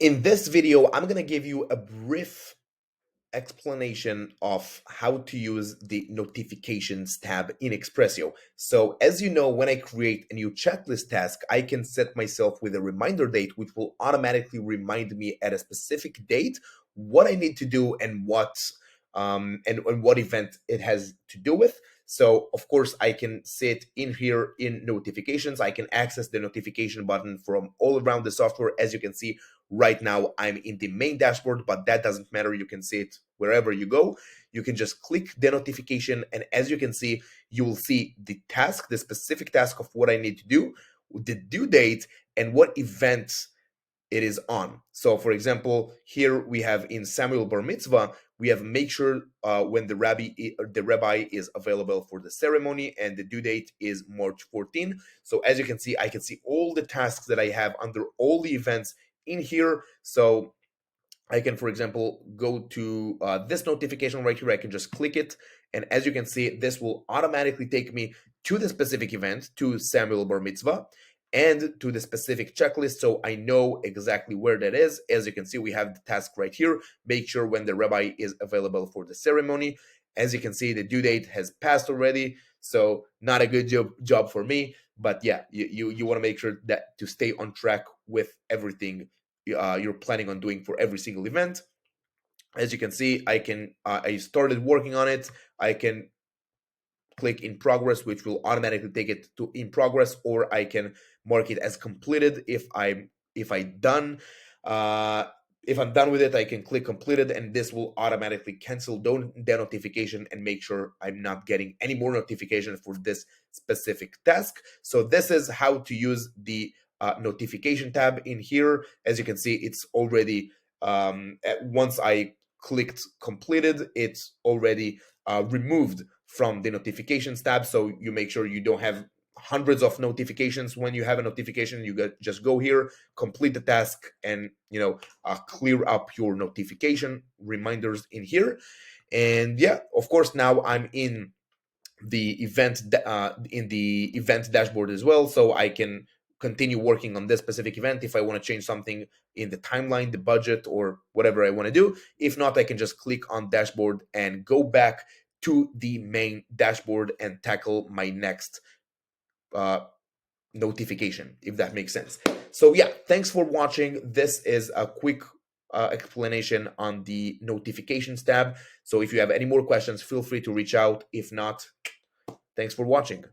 In this video, I'm going to give you a brief explanation of how to use the notifications tab in Xpressio. So as you know, when I create a new checklist task, I can set myself with a reminder date, which will automatically remind me at a specific date what I need to do and and what event it has to do with. So of course I can sit in here in notifications. I can access the notification button from all around the software. As you can see right now, I'm in the main dashboard, but that doesn't matter. You can see it wherever you go. You can just click the notification, and as you can see, you will see the task, the specific task of what I need to do, the due date, and what event it is on. So for example, here we have in Samuel Bar Mitzvah, we have make sure when the rabbi is available for the ceremony, and the due date is March 14. So as you can see, I can see all the tasks that I have under all the events in here. So I can, for example, go to this notification right here. I can just click it. And as you can see, this will automatically take me to the specific event, to Samuel Bar Mitzvah, and to the specific checklist. So I know exactly where that is. As you can see, we have the task right here. Make sure when the rabbi is available for the ceremony. As you can see, the due date has passed already. So not a good job for me. But yeah, you want to make sure that to stay on track with everything you're planning on doing for every single event. As you can see, I started working on it. I can click in progress, which will automatically take it to in progress, or I can mark it as completed. If I'm done, if I'm done with it, I can click completed, and this will automatically cancel the notification and make sure I'm not getting any more notifications for this specific task. So this is how to use the notification tab in here. As you can see, it's already once I clicked completed, it's already removed from the notifications tab. So you make sure you don't have hundreds of notifications. When you have a notification, you just go here, complete the task, and clear up your notification reminders in here. And yeah, of course, now I'm in the event dashboard as well, so I can continue working on this specific event if I want to change something in the timeline, the budget, or whatever I want to do. If not, I can just click on dashboard and go back to the main dashboard and tackle my next notification, if that makes sense. So yeah, thanks for watching. This is a quick explanation on the notifications tab. So if you have any more questions, feel free to reach out. If not, thanks for watching.